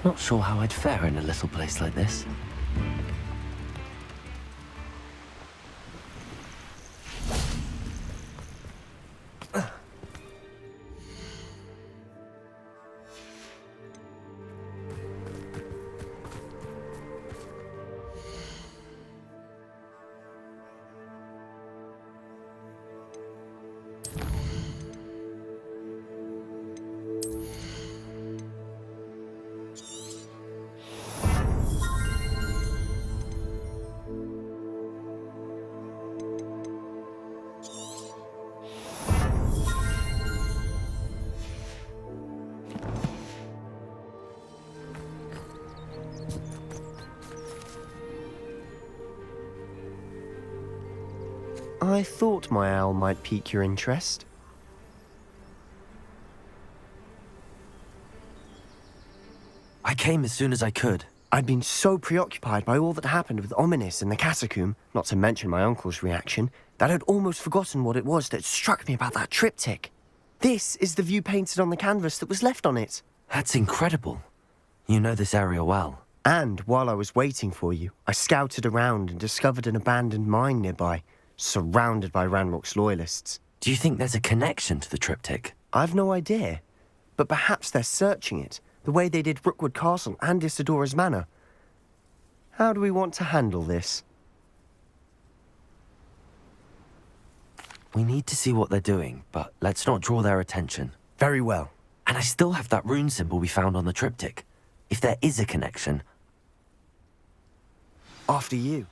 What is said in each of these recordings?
Not sure how I'd fare in a little place like this. I thought my owl might pique your interest. I came as soon as I could. I'd been so preoccupied by all that happened with Ominis in the catacomb, not to mention my uncle's reaction, that I'd almost forgotten what it was that struck me about that triptych. This is the view painted on the canvas that was left on it. That's incredible. You know this area well. And while I was waiting for you, I scouted around and discovered an abandoned mine nearby, surrounded by Ranrock's loyalists. Do you think there's a connection to the triptych? I've no idea, but perhaps they're searching it, the way they did Rookwood Castle and Isidora's Manor. How do we want to handle this? We need to see what they're doing, but let's not draw their attention. Very well. And I still have that rune symbol we found on the triptych. If there is a connection... After you.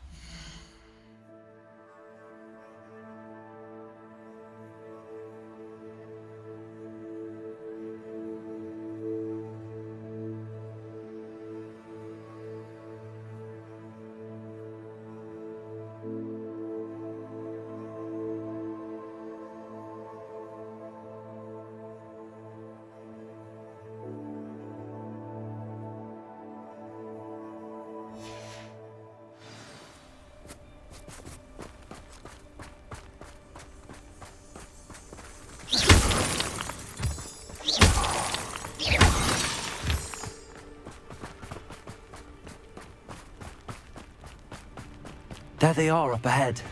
There they are, up ahead.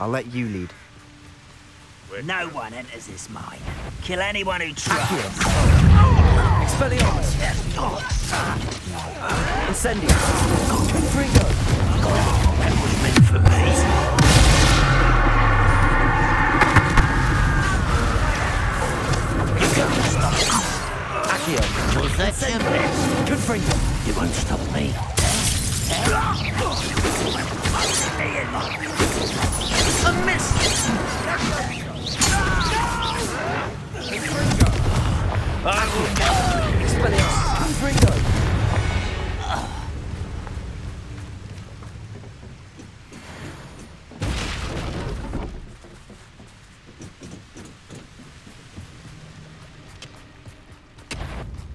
I'll let you lead. No one enters this mine. Kill anyone who tries. Expelliarmus! Incendio! Confringo! That was meant for me. Accio! Was that simple? Confringo! You won't stop me. A miss! I will never Expelliarmus! Confringo!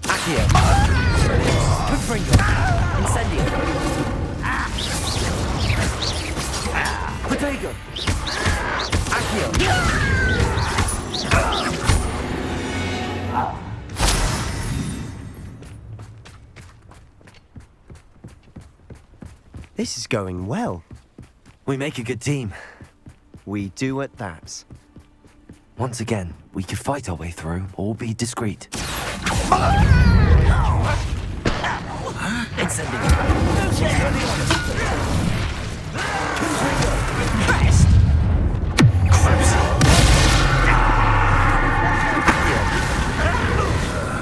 Accio! Confringo! Incendio! Protego! Accio! This is going well. We make a good team. We do at that. Once again, we could fight our way through or be discreet.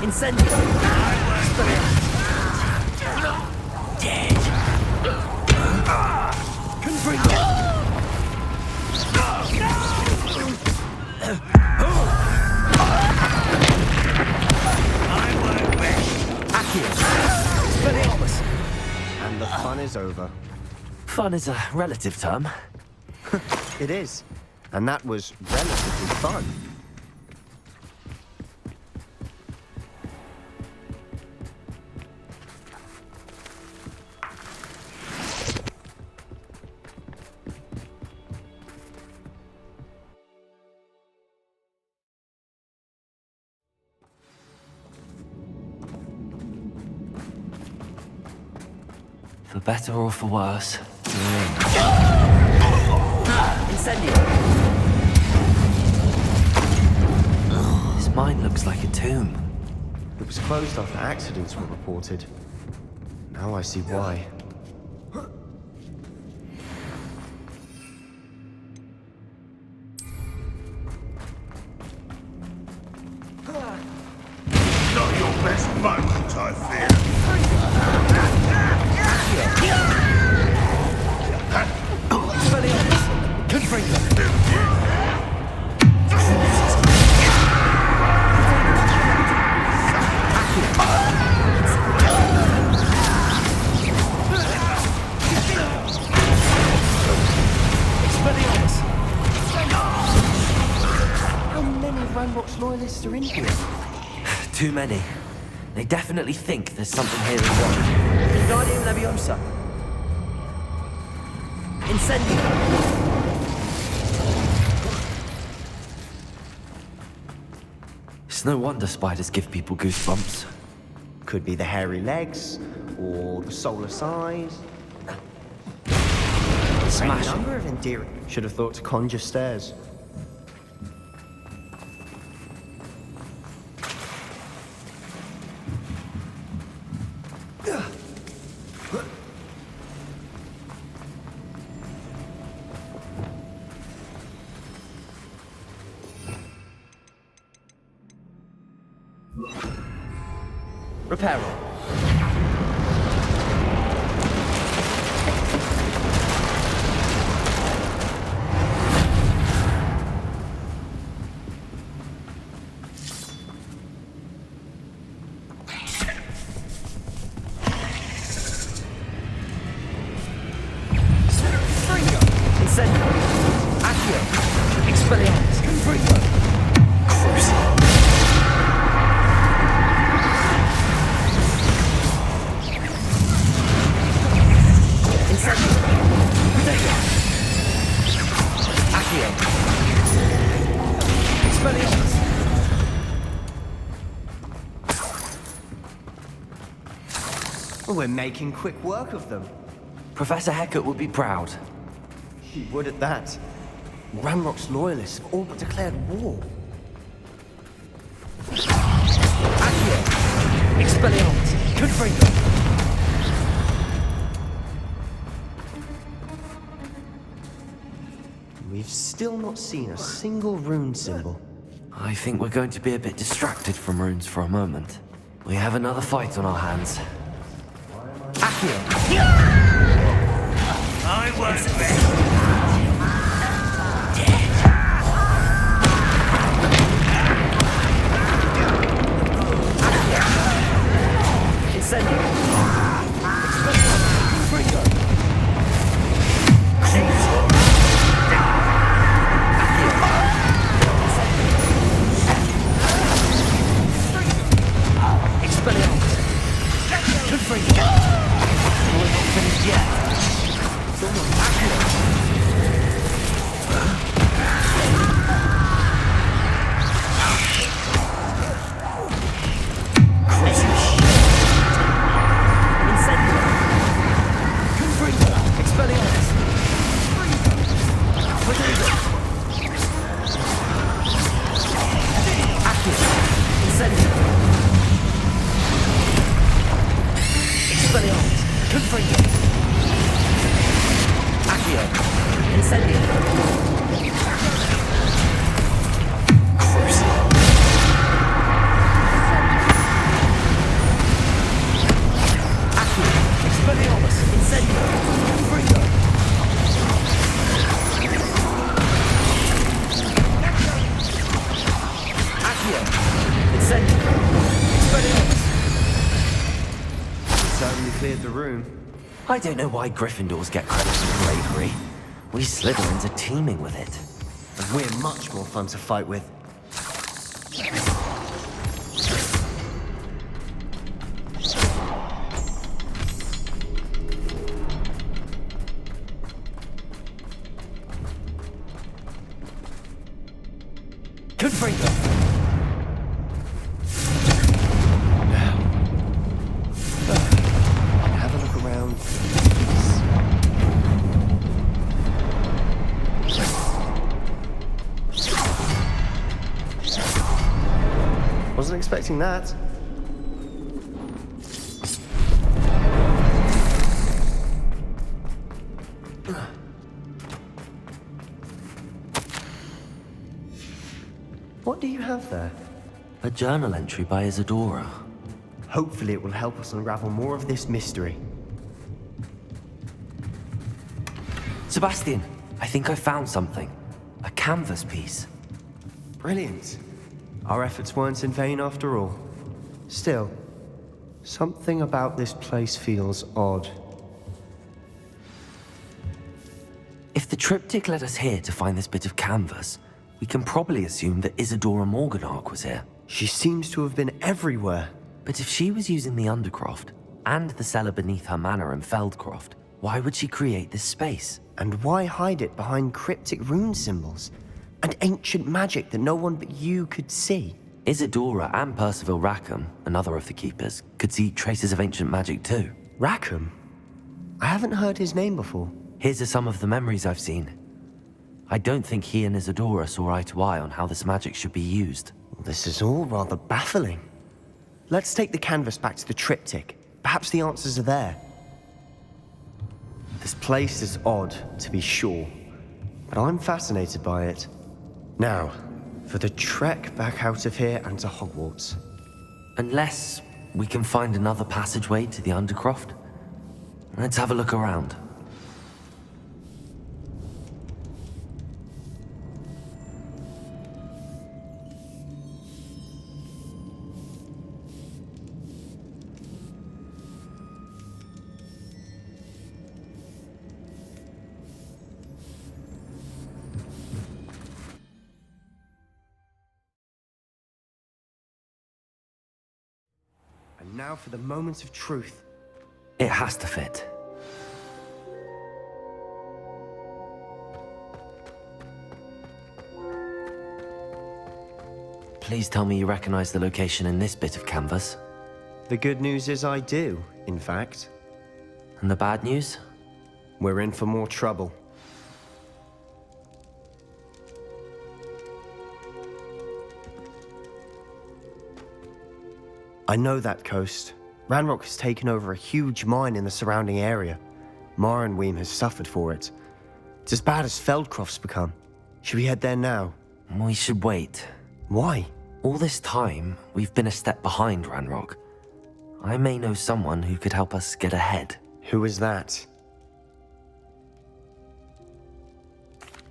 Incendio! dead. Confringo! I work best. Accio! Expelliarmus! And the fun is over. Fun is a relative term. It is. And that was relatively fun. For better or for worse. Incendio. This mine looks like a tomb. It was closed after accidents were reported. Now I see why. Not your best moment, I fear. How many Ramrock's loyalists are in here? Too many. They definitely think there's something here they want. Wingardium Leviosa. Incendio. It's no wonder spiders give people goosebumps. Could be the hairy legs, or the solar size. Smash it. Number of endearing. Should have thought to conjure stairs. Reparo. Incendio. Accio. Expelliarmus. Confringo. Well, we're making quick work of them. Professor Hecat would be proud. He would at that. Ramrock's loyalists have all but declared war. Accio. Expelliarmus. Confringo. We've still not seen a single rune symbol. I think we're going to be a bit distracted from runes for a moment. We have another fight on our hands. Accio. I won't rest. Incendio. Confringo. Expelliarmus. Confringo. We're not finished yet. Accio. Incendio. Confringo. Expelliarmus. Potato. Accio. Incendio. Expelliarmus. Confringo. Accio. Incendio. Accio. Expelliarmus. Incendio. Confringo. Accio. Incendio. Expelliarmus. Certainly cleared the room. I don't know why Gryffindors get credit for bravery. We Slytherins are teeming with it. And we're much more fun to fight with. Confringo. Have a look around. wasn't expecting that. What do you have there? A journal entry by Isadora. Hopefully it will help us unravel more of this mystery. Sebastian, I think I found something. A canvas piece. Brilliant. Our efforts weren't in vain after all. Still, something about this place feels odd. If the triptych led us here to find this bit of canvas, we can probably assume that Isadora Morganach was here. She seems to have been everywhere. But if she was using the Undercroft, and the cellar beneath her manor in Feldcroft, why would she create this space? And why hide it behind cryptic rune symbols? And ancient magic that no one but you could see? Isadora and Percival Rackham, another of the Keepers, could see traces of ancient magic too. Rackham? I haven't heard his name before. Here's are some of the memories I've seen. I don't think he and Isadora saw eye to eye on how this magic should be used. This is all rather baffling. Let's take the canvas back to the triptych. Perhaps the answers are there. This place is odd, to be sure, but I'm fascinated by it. Now, for the trek back out of here and to Hogwarts. Unless we can find another passageway to the Undercroft. Let's have a look around. And now for the moment of truth. It has to fit. Please tell me you recognize the location in this bit of canvas. The good news is I do, in fact. And the bad news? We're in for more trouble. I know that coast. Ranrock has taken over a huge mine in the surrounding area. Mornweem has suffered for it. It's as bad as Feldcroft's become. Should we head there now? We should wait. Why? All this time, we've been a step behind Ranrock. I may know someone who could help us get ahead. Who is that?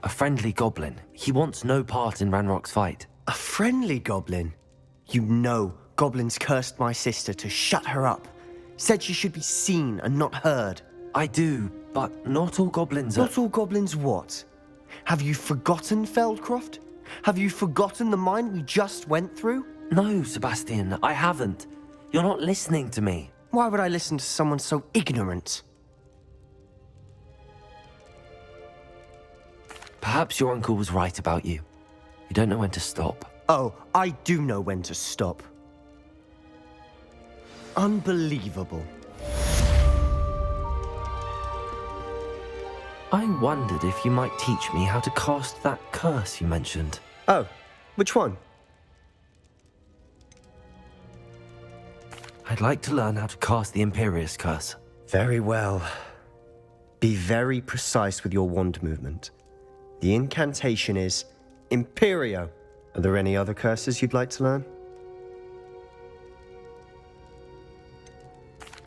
A friendly goblin. He wants no part in Ranrock's fight. A friendly goblin? You know goblins cursed my sister to shut her up. Said she should be seen and not heard. I do, but not all goblins are... Not all goblins what? Have you forgotten Feldcroft? Have you forgotten the mine we just went through? No, Sebastian, I haven't. You're not listening to me. Why would I listen to someone so ignorant? Perhaps your uncle was right about you. You don't know when to stop. Oh, I do know when to stop. Unbelievable. I wondered if you might teach me how to cast that curse you mentioned. Oh, which one? I'd like to learn how to cast the Imperious Curse. Very well. Be very precise with your wand movement. The incantation is Imperio. Are there any other curses you'd like to learn?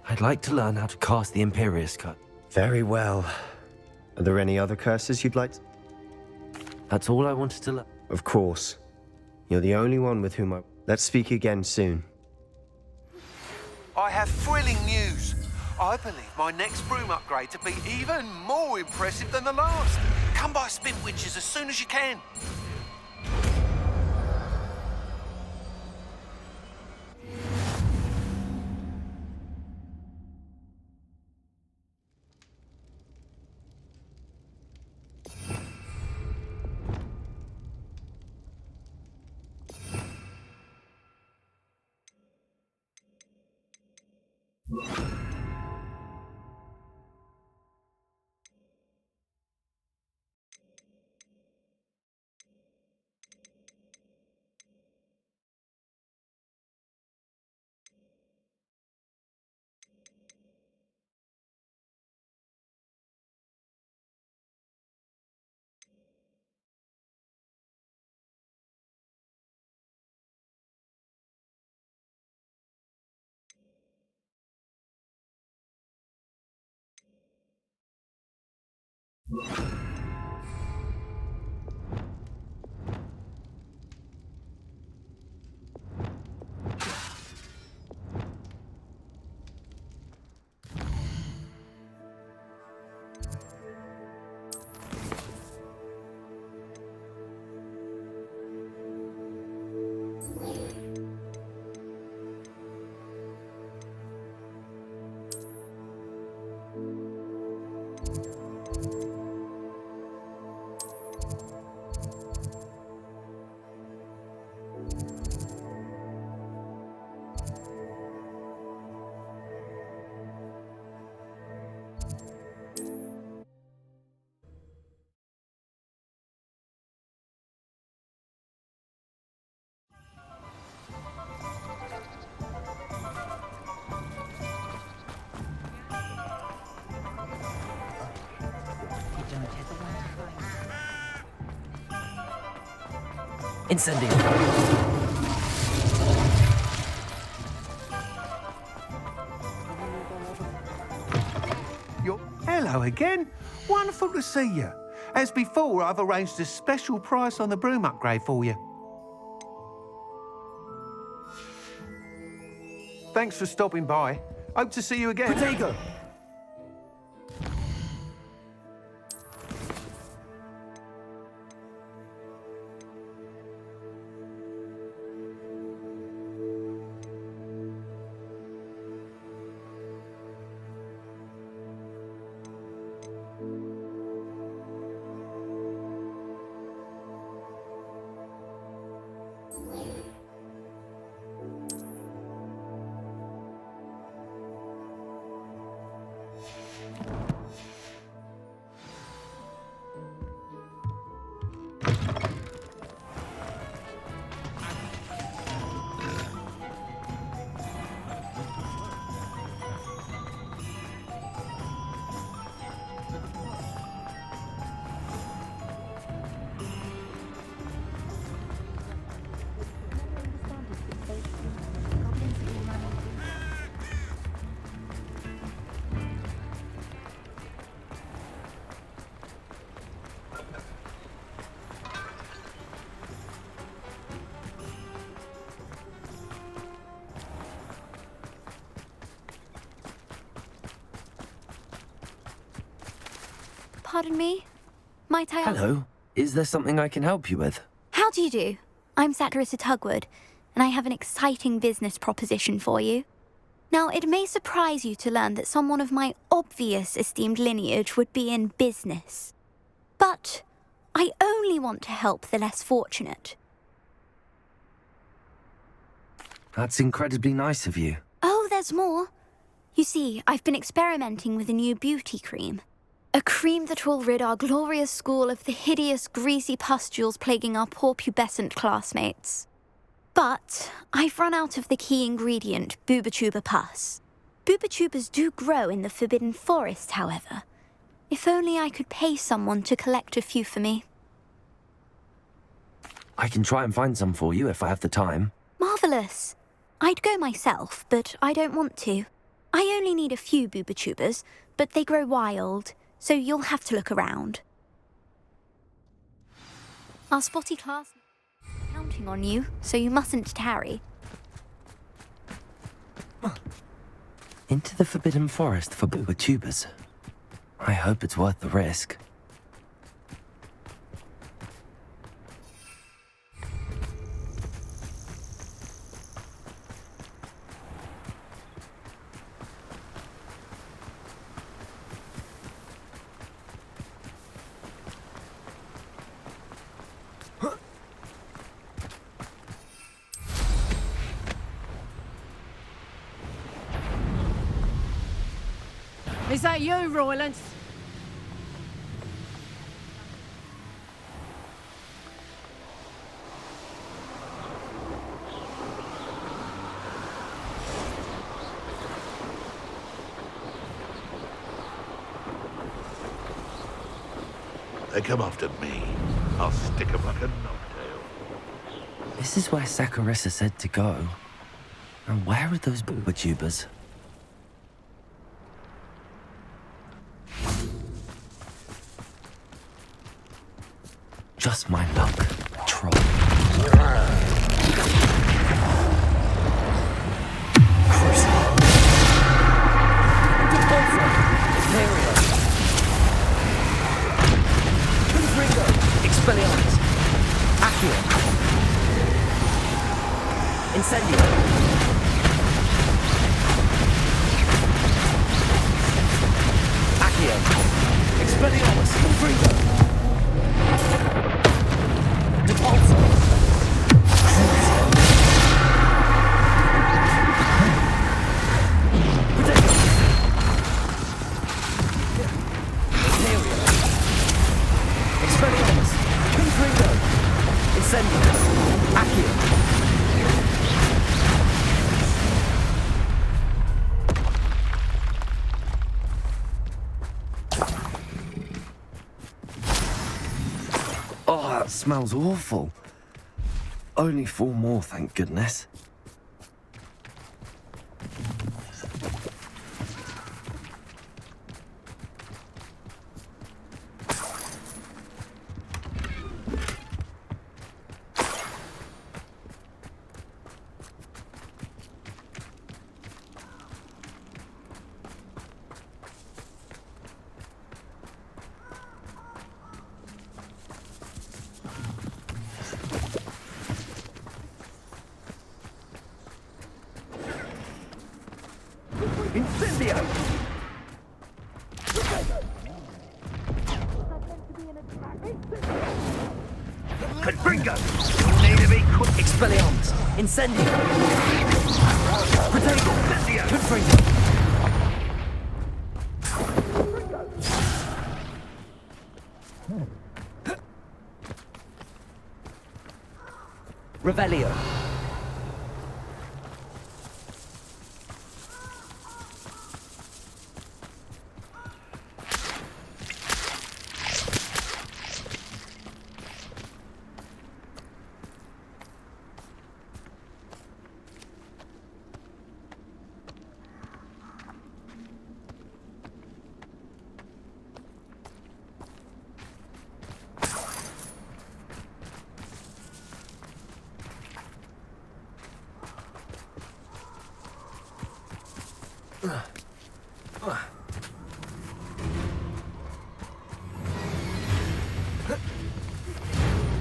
I'd like to learn how to cast the Imperious Curse. Very well. Are there any other curses you'd like to... That's all I wanted to learn. Of course. You're the only one with whom I... Let's speak again soon. I have thrilling news. I believe my next broom upgrade to be even more impressive than the last. Come by Spintwitches as soon as you can. Incendio. Hello again. Wonderful to see you. As before, I've arranged a special price on the broom upgrade for you. Thanks for stopping by. Hope to see you again. Protego! Pardon me? Might I ask... Hello. Is there something I can help you with? How do you do? I'm Satirissa Tugwood, and I have an exciting business proposition for you. Now, it may surprise you to learn that someone of my obvious esteemed lineage would be in business. But I only want to help the less fortunate. That's incredibly nice of you. Oh, there's more. You see, I've been experimenting with a new beauty cream. A cream that will rid our glorious school of the hideous, greasy pustules plaguing our poor pubescent classmates. But I've run out of the key ingredient, Booba-Tuba pus. Booba-Tubas do grow in the Forbidden Forest, however. If only I could pay someone to collect a few for me. I can try and find some for you if I have the time. Marvellous. I'd go myself, but I don't want to. I only need a few Booba-Tubas, but they grow wild, so you'll have to look around. Our spotty class is counting on you, so you mustn't tarry. Into the Forbidden Forest for Booba-Tubas. I hope it's worth the risk. Is that you, Roylance? They come after me. I'll stick 'em like a knobtail. This is where Satirissa said to go. And where are those Booba-Tubas? Just my luck, troll. Crucible. Deposit. Imperio. Confringo. Expelliarmus. Accio. Incendio. Accio. Expelliarmus. Confringo. Depulso. Expelliarmus. Confringo. Incendio. Accio. Oh, that smells awful. Only 4 more, thank goodness. Incendio! Confringo! Need to be quick. Expelliarmus! Incendio! Potato! Incendio! Confringo! Revelio!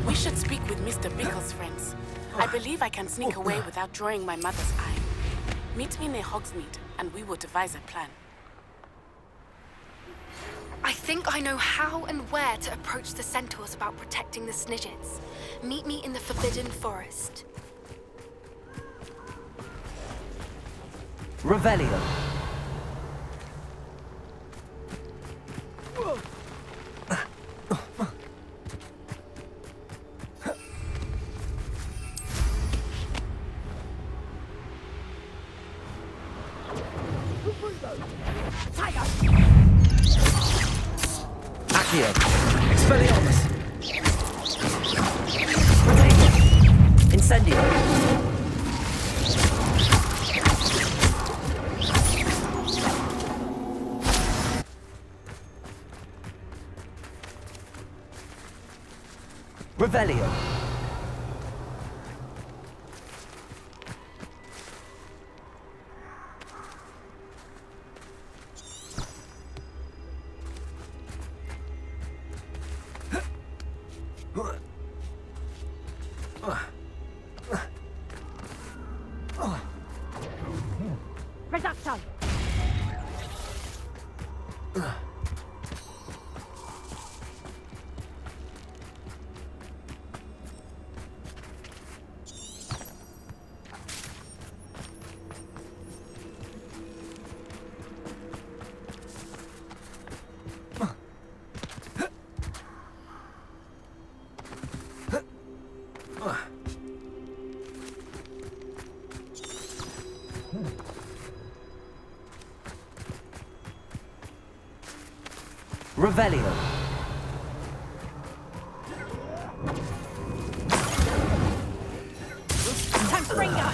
We should speak with Mr. Bickle's friends. I believe I can sneak away without drawing my mother's eye. Meet me near Hogsmeade, and we will devise a plan. I think I know how and where to approach the centaurs about protecting the Snidgets. Meet me in the Forbidden Forest. Revelio. Accio. Expelliarmus. Potato. Incendio. Revelio. Reducto! Revelio. Confringo!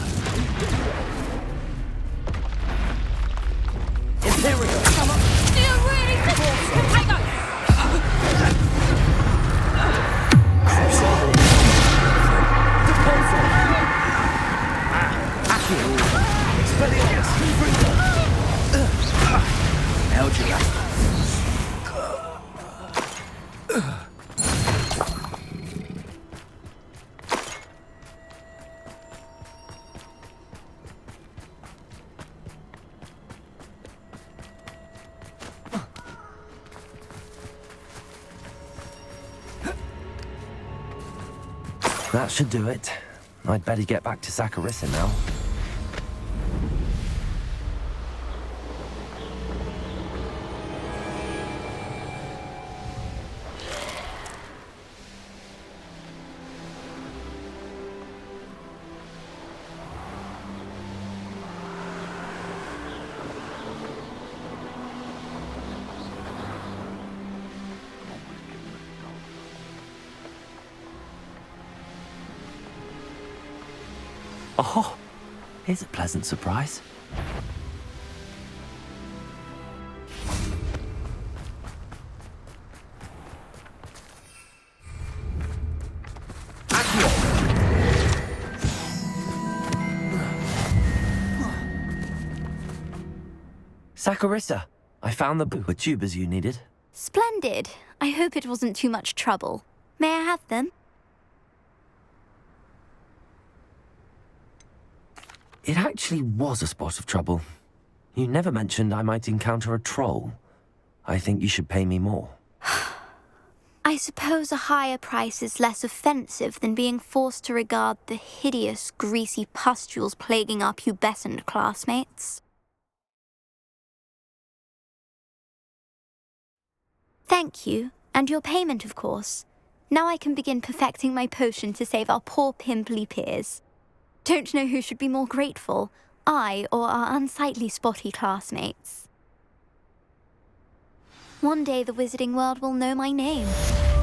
Imperio. You're really potato! held you back. That should do it. I'd better get back to Saccharissa now. Oh, here's a pleasant surprise. Saccharissa, I found the booper tubers you needed. Splendid. I hope it wasn't too much trouble. May I have them? It actually was a spot of trouble. You never mentioned I might encounter a troll. I think you should pay me more. I suppose a higher price is less offensive than being forced to regard the hideous, greasy pustules plaguing our pubescent classmates. Thank you, and your payment, of course. Now I can begin perfecting my potion to save our poor pimply peers. Don't know who should be more grateful, I or our unsightly spotty classmates. One day the wizarding world will know my name,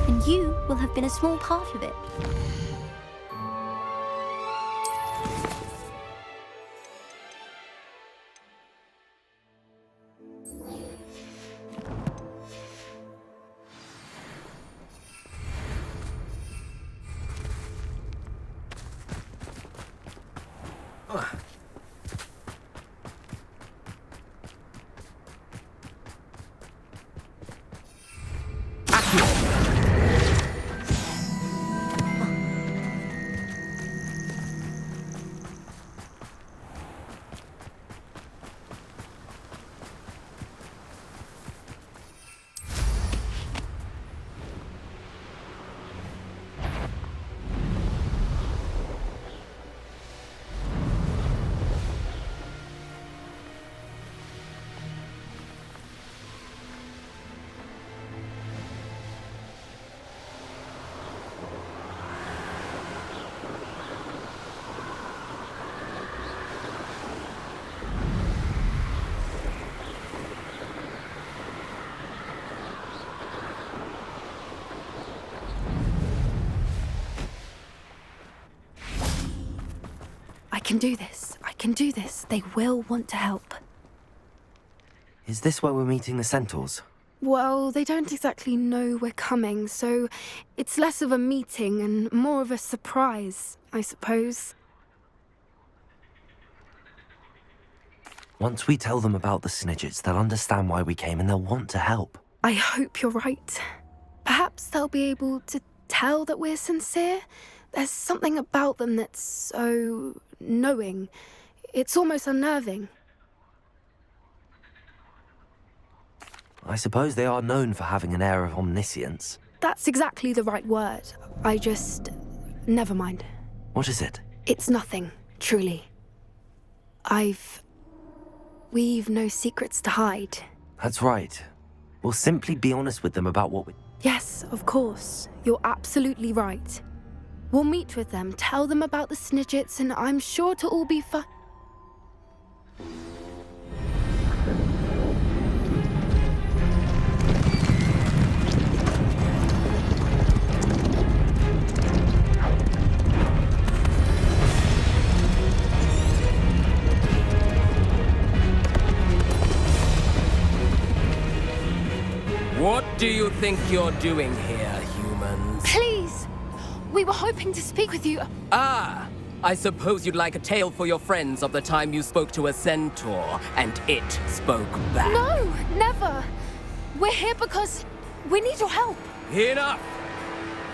and you will have been a small part of it. I can do this. I can do this. They will want to help. Is this where we're meeting the centaurs? Well, they don't exactly know we're coming, so it's less of a meeting and more of a surprise, I suppose. Once we tell them about the Snidgets, they'll understand why we came and they'll want to help. I hope you're right. Perhaps they'll be able to tell that we're sincere. There's something about them that's so knowing. It's almost unnerving. I suppose they are known for having an air of omniscience. That's exactly the right word. I just... never mind. What is it? It's nothing, truly. We've no secrets to hide. That's right. We'll simply be honest with them about what we... Yes, of course. You're absolutely right. We'll meet with them, tell them about the Snidgets, and I'm sure to all be fine. What do you think you're doing here, humans? Please! We were hoping to speak with you. Ah! I suppose you'd like a tale for your friends of the time you spoke to a centaur, and it spoke back. No, never! We're here because we need your help. Enough!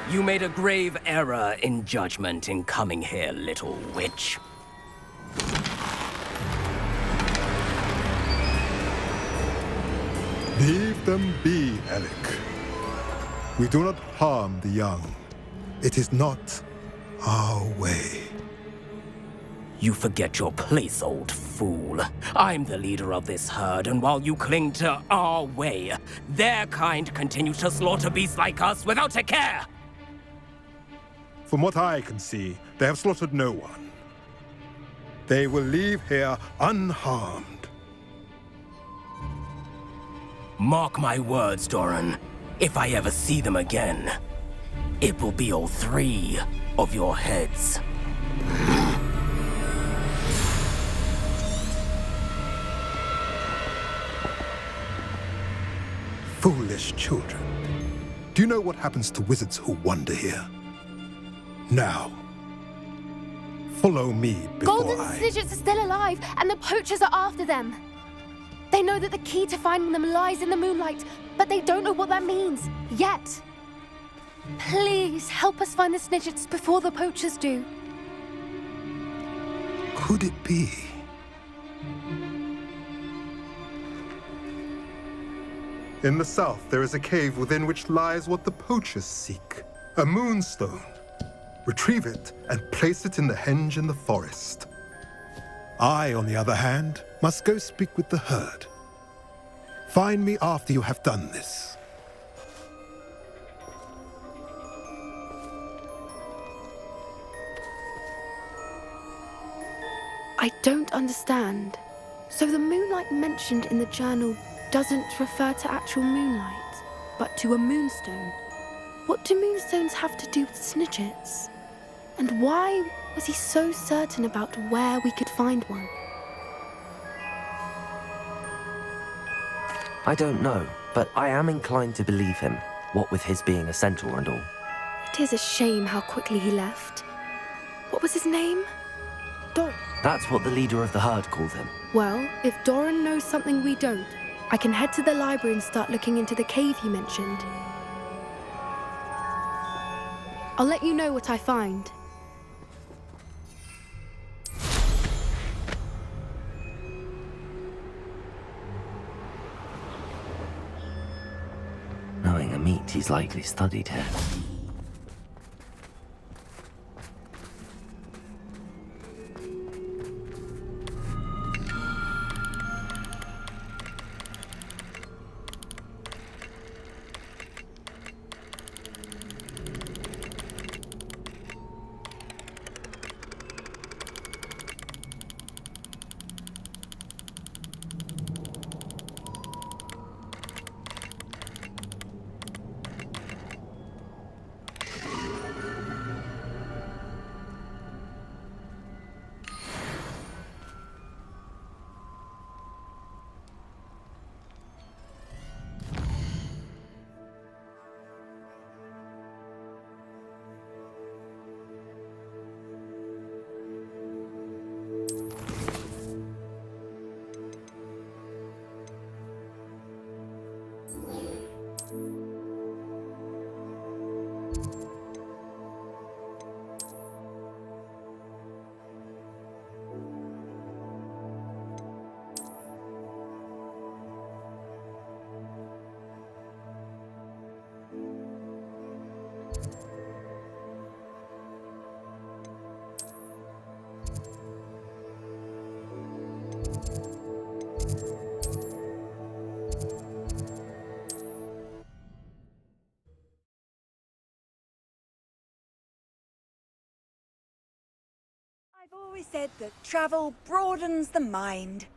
You made a grave error in judgment in coming here, little witch. Leave them be, Alec. We do not harm the young. It is not our way. You forget your place, old fool. I'm the leader of this herd, and while you cling to our way, their kind continues to slaughter beasts like us without a care! From what I can see, they have slaughtered no one. They will leave here unharmed. Mark my words, Doran. If I ever see them again, it will be all 3 of your heads. Foolish children. Do you know what happens to wizards who wander here? Now, follow me before Golden I... Snidgets are still alive, and the poachers are after them. They know that the key to finding them lies in the moonlight, but they don't know what that means, yet. Please, help us find the Snidgets before the poachers do. Could it be? In the south, there is a cave within which lies what the poachers seek. A moonstone. Retrieve it and place it in the henge in the forest. I, on the other hand, must go speak with the herd. Find me after you have done this. I don't understand. So the moonlight mentioned in the journal doesn't refer to actual moonlight, but to a moonstone. What do moonstones have to do with Snidgets? And why was he so certain about where we could find one? I don't know, but I am inclined to believe him, what with his being a centaur and all. It is a shame how quickly he left. What was his name? That's what the leader of the herd called him. Well, if Doran knows something we don't, I can head to the library and start looking into the cave he mentioned. I'll let you know what I find. Knowing a meat, he's likely studied here. I've always said that travel broadens the mind.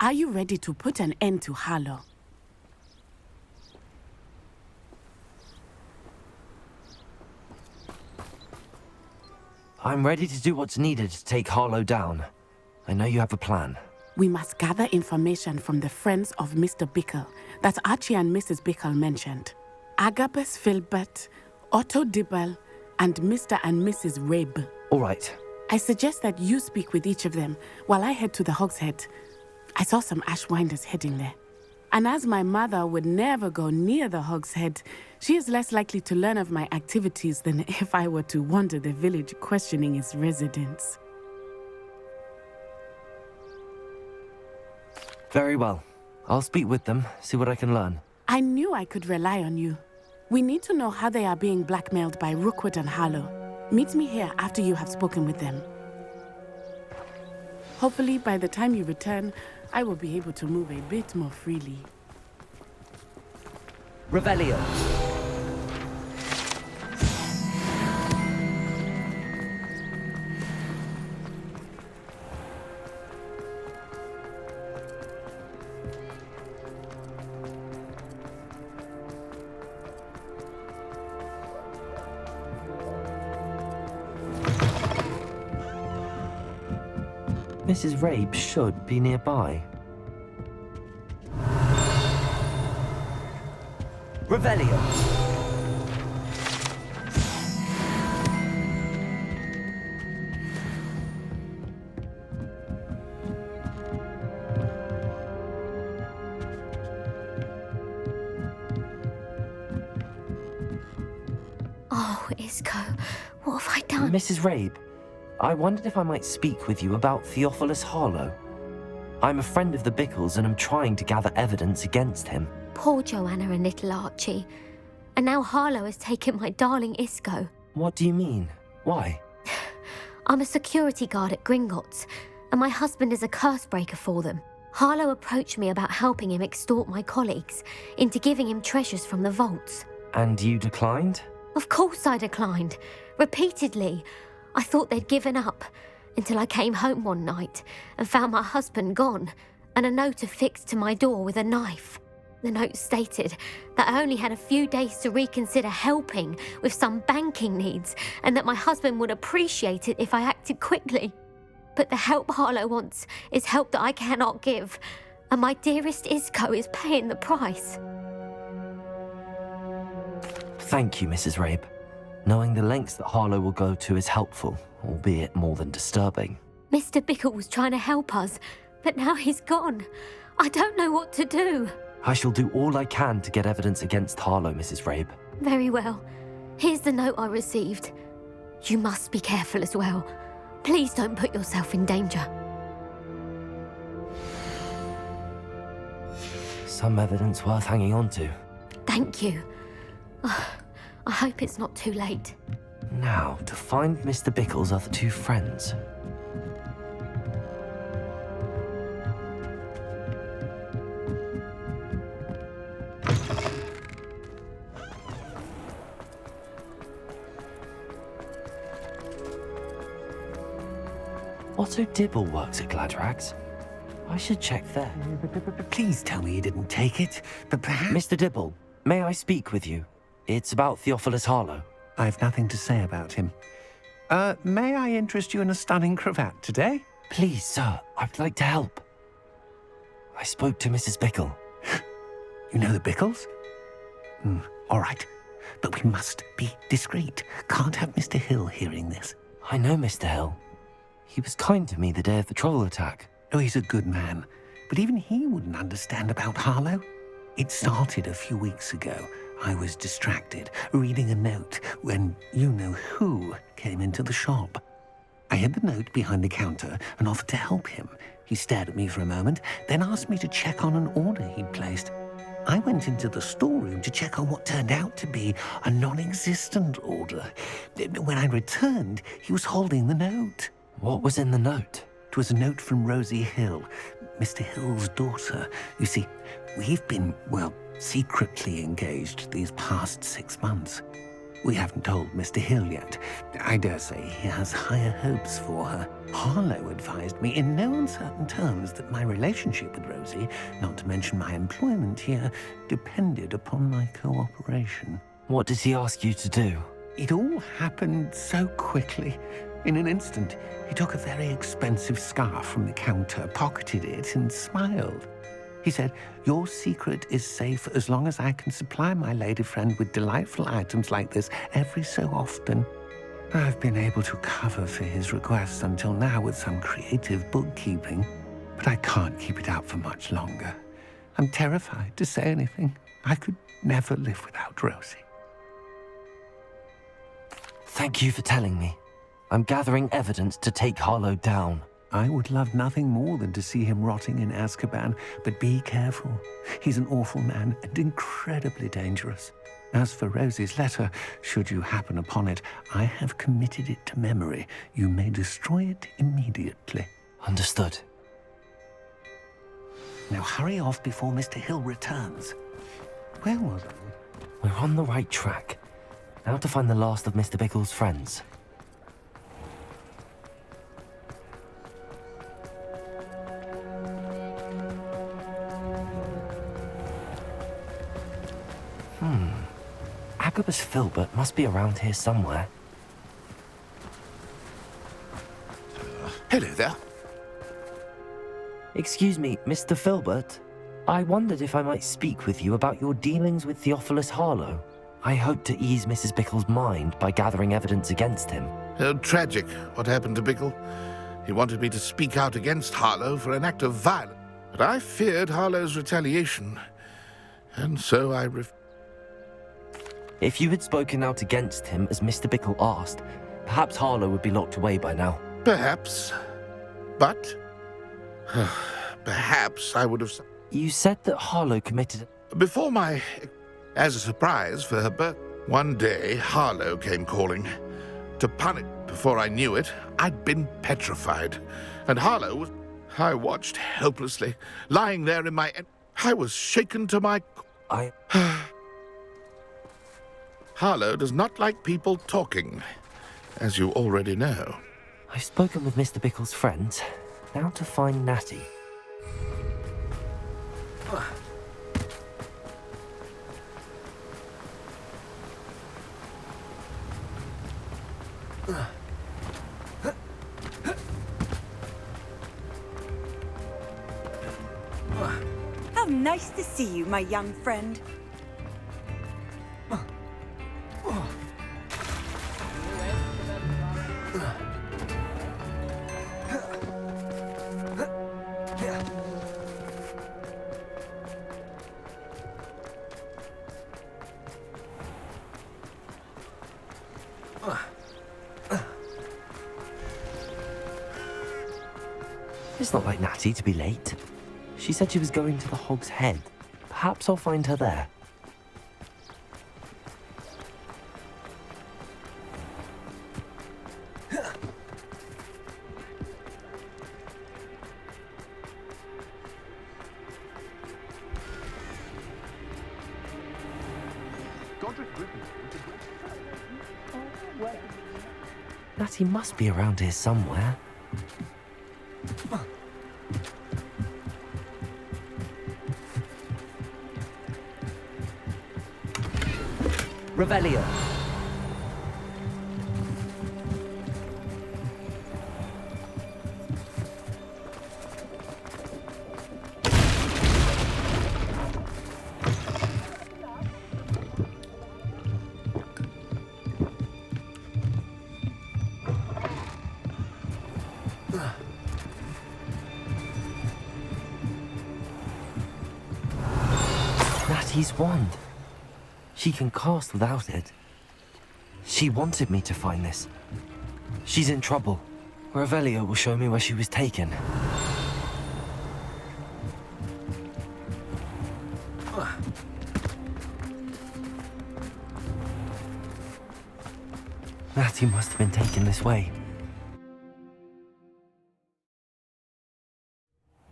Are you ready to put an end to Harlow? I'm ready to do what's needed to take Harlow down. I know you have a plan. We must gather information from the friends of Mr. Bickle that Archie and Mrs. Bickle mentioned. Agabus Filbert, Otto Dibble, and Mr. and Mrs. Rabe. All right. I suggest that you speak with each of them while I head to the Hogshead. I saw some Ashwinders heading there. And as my mother would never go near the Hogshead, she is less likely to learn of my activities than if I were to wander the village questioning its residents. Very well. I'll speak with them, see what I can learn. I knew I could rely on you. We need to know how they are being blackmailed by Rookwood and Harlow. Meet me here after you have spoken with them. Hopefully, by the time you return, I will be able to move a bit more freely. Revelio. Mrs. Rabe should be nearby. Revelio. Oh, Isco, what have I done? Mrs. Rabe, I wondered if I might speak with you about Theophilus Harlow. I'm a friend of the Bickles and I'm trying to gather evidence against him. Poor Joanna and little Archie. And now Harlow has taken my darling Isco. What do you mean? Why? I'm a security guard at Gringotts, and my husband is a curse breaker for them. Harlow approached me about helping him extort my colleagues into giving him treasures from the vaults. And you declined? Of course I declined. Repeatedly. I thought they'd given up, until I came home one night and found my husband gone, and a note affixed to my door with a knife. The note stated that I only had a few days to reconsider helping with some banking needs, and that my husband would appreciate it if I acted quickly. But the help Harlow wants is help that I cannot give, and my dearest Isco is paying the price. Thank you, Mrs. Rabe. Knowing the lengths that Harlow will go to is helpful, albeit more than disturbing. Mr. Bickle was trying to help us, but now he's gone. I don't know what to do. I shall do all I can to get evidence against Harlow, Mrs. Rabe. Very well. Here's the note I received. You must be careful as well. Please don't put yourself in danger. Some evidence worth hanging on to. Thank you. I hope it's not too late. Now, to find Mr. Bickle's other two friends. Otto Dibble works at Gladrags. I should check there. Please tell me you didn't take it, but perhaps... Mr. Dibble, may I speak with you? It's about Theophilus Harlow. I've nothing to say about him. May I interest you in a stunning cravat today? Please, sir, I'd like to help. I spoke to Mrs. Bickle. You know the Bickles? All right. But we must be discreet. Can't have Mr. Hill hearing this. I know Mr. Hill. He was kind to me the day of the troll attack. Oh, he's a good man. But even he wouldn't understand about Harlow. It started a few weeks ago. I was distracted, reading a note, when you-know-who came into the shop. I hid the note behind the counter and offered to help him. He stared at me for a moment, then asked me to check on an order he'd placed. I went into the storeroom to check on what turned out to be a non-existent order. When I returned, he was holding the note. What was in the note? It was a note from Rosie Hill, Mr. Hill's daughter. You see, we've been, secretly engaged these past 6 months. We haven't told Mr. Hill yet. I dare say he has higher hopes for her. Harlow advised me in no uncertain terms that my relationship with Rosie, not to mention my employment here, depended upon my cooperation. What did he ask you to do? It all happened so quickly. In an instant, he took a very expensive scarf from the counter, pocketed it, and smiled. He said, "Your secret is safe as long as I can supply my lady friend with delightful items like this every so often." I've been able to cover for his requests until now with some creative bookkeeping, but I can't keep it up for much longer. I'm terrified to say anything. I could never live without Rosie. Thank you for telling me. I'm gathering evidence to take Harlow down. I would love nothing more than to see him rotting in Azkaban, but be careful. He's an awful man and incredibly dangerous. As for Rosie's letter, should you happen upon it, I have committed it to memory. You may destroy it immediately. Understood. Now hurry off before Mr. Hill returns. Where was I? We're on the right track. Now to find the last of Mr. Bickle's friends. Agabus Filbert must be around here somewhere. Hello there. Excuse me, Mr. Filbert. I wondered if I might speak with you about your dealings with Theophilus Harlow. I hope to ease Mrs. Bickle's mind by gathering evidence against him. Oh, tragic what happened to Bickle. He wanted me to speak out against Harlow for an act of violence, but I feared Harlow's retaliation, and so I If you had spoken out against him as Mr. Bickle asked, perhaps Harlow would be locked away by now. Perhaps. But perhaps I would have... You said that Harlow committed... Before my... As a surprise for her birth, one day Harlow came calling. To punish. Before I knew it, I'd been petrified. And Harlow was... I watched helplessly, lying there in my... I was shaken to my... Harlow does not like people talking, as you already know. I've spoken with Mr. Bickle's friends. Now to find Natty. How nice to see you, my young friend. It's not like Natty to be late. She said she was going to the Hog's Head. Perhaps I'll find her there. Natty must be around here somewhere. Revelio. Natty's wand. She can cast without it. She wanted me to find this. She's in trouble. Revelio will show me where she was taken. Natty must have been taken this way.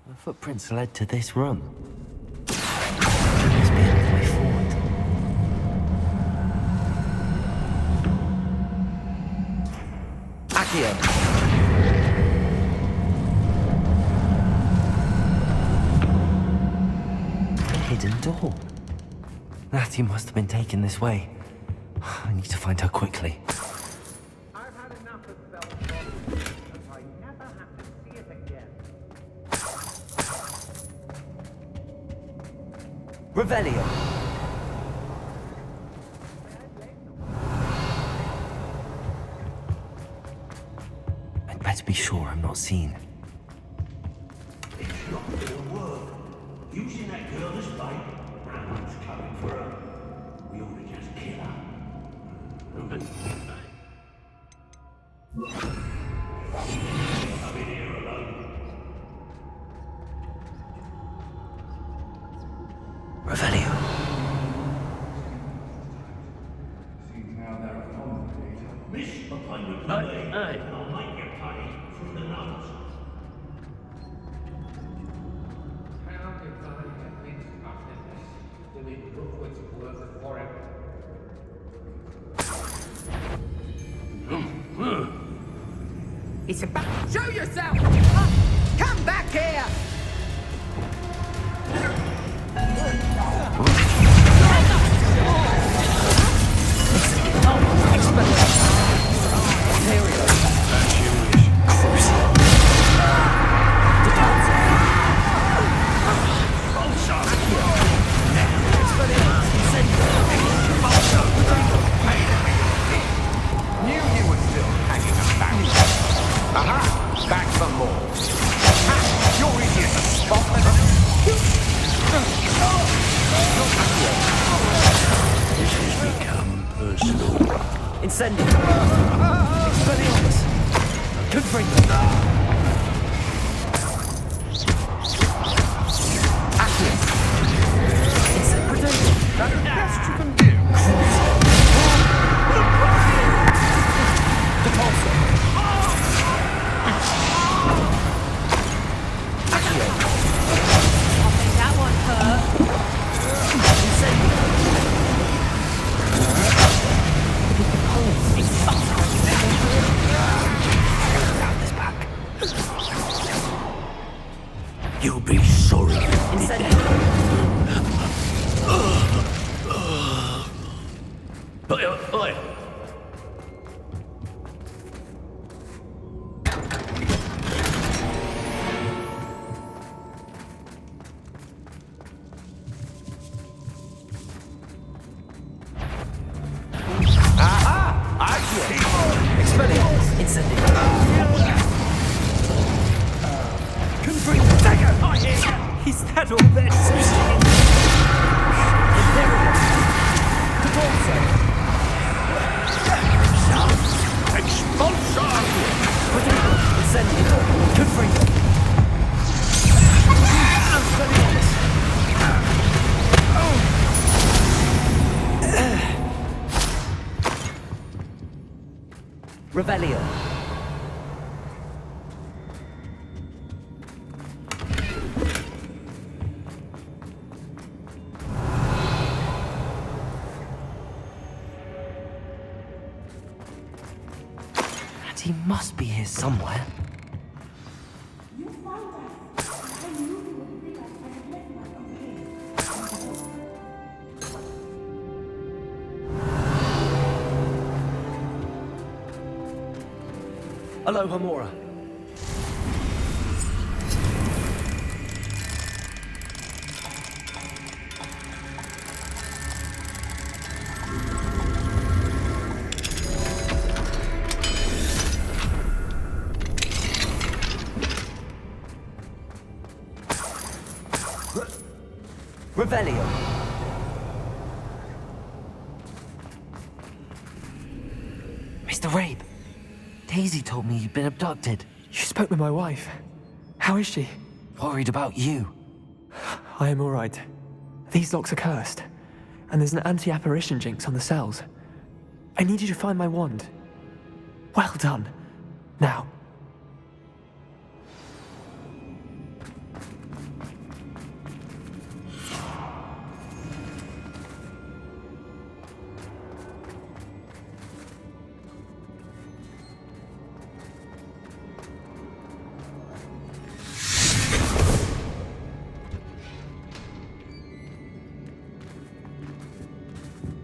The footprints led to this room. There must be another way forward. Accio. A hidden door. Natty must have been taken this way. I need to find her quickly. I've had Revelio. I'd better be sure I'm not seen. It's not gonna work. You seen that girl this bite? Brandon's coming for her. We ought to just kill her. I'm in here alone. Revelio. Miss appointment today. I'll make you pay from the nuts. How did I get mixed up in this? Do we look what's worth for it? It's about... Show yourself! Come back here! Knew you were still hanging about. Aha! Back for more. Ha! You're easier to spot than This has become personal. Incendio. Expelliarmus. Confringo. Accio. Incendio. That's the best you can do. Depulso. Accio. I think that one hurt. Incendio. You'll be sorry. Incendio. Oi. Expelliarmus. Incendio. Confringo. Dagger. Is that all there is? Imperio. Depulso. Expulsor! Incendio. Confringo. Expelliarmus. Revelio. And he must be here somewhere. Hello, Hamora. Revelio. Mr. Rabe, Daisy told me you'd been abducted. You spoke with my wife. How is she? Worried about you. I am all right. These locks are cursed, and there's an anti-apparition jinx on the cells. I need you to find my wand. Well done. Now.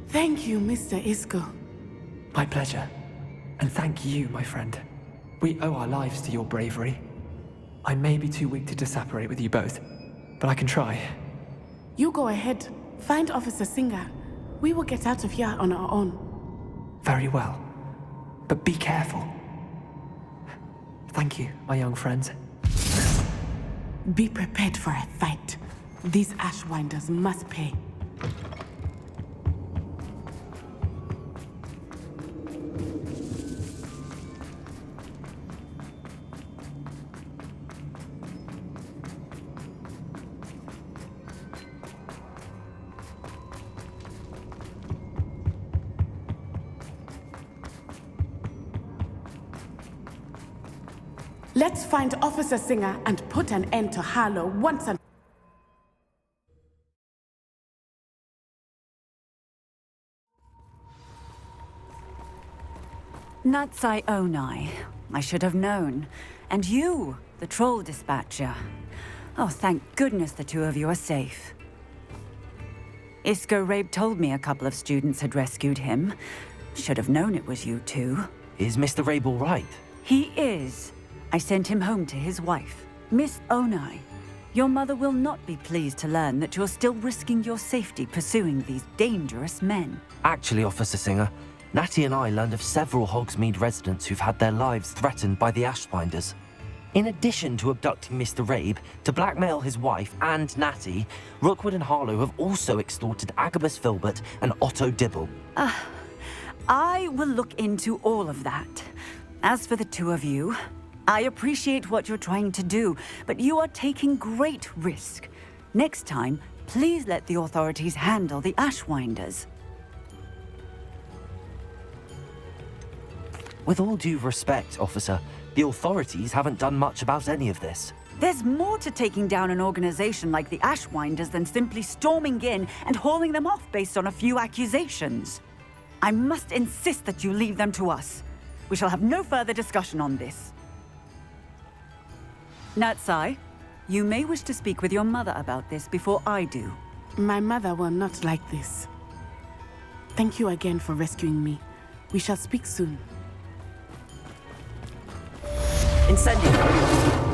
Thank you, Mr. Isco. My pleasure. And thank you, my friend. We owe our lives to your bravery. I may be too weak to disapparate with you both, but I can try. You go ahead. Find Officer Singer. We will get out of here on our own. Very well. But be careful. Thank you, my young friends. Be prepared for a fight. These Ashwinders must pay. Let's find Officer Singer and put an end to Harlow once and... Natsai Onai. I should have known. And you, the troll dispatcher. Oh, thank goodness the two of you are safe. Isco Rabe told me a couple of students had rescued him. Should have known it was you two. Is Mr. Rabe all right? He is. I sent him home to his wife. Miss Onai, your mother will not be pleased to learn that you're still risking your safety pursuing these dangerous men. Actually, Officer Singer, Natty and I learned of several Hogsmeade residents who've had their lives threatened by the Ashwinders. In addition to abducting Mr. Rabe to blackmail his wife and Natty, Rookwood and Harlow have also extorted Agabus Filbert and Otto Dibble. I will look into all of that. As for the two of you, I appreciate what you're trying to do, but you are taking great risk. Next time, please let the authorities handle the Ashwinders. With all due respect, officer, the authorities haven't done much about any of this. There's more to taking down an organization like the Ashwinders than simply storming in and hauling them off based on a few accusations. I must insist that you leave them to us. We shall have no further discussion on this. Natsai, you may wish to speak with your mother about this before I do. My mother will not like this. Thank you again for rescuing me. We shall speak soon. Incendio.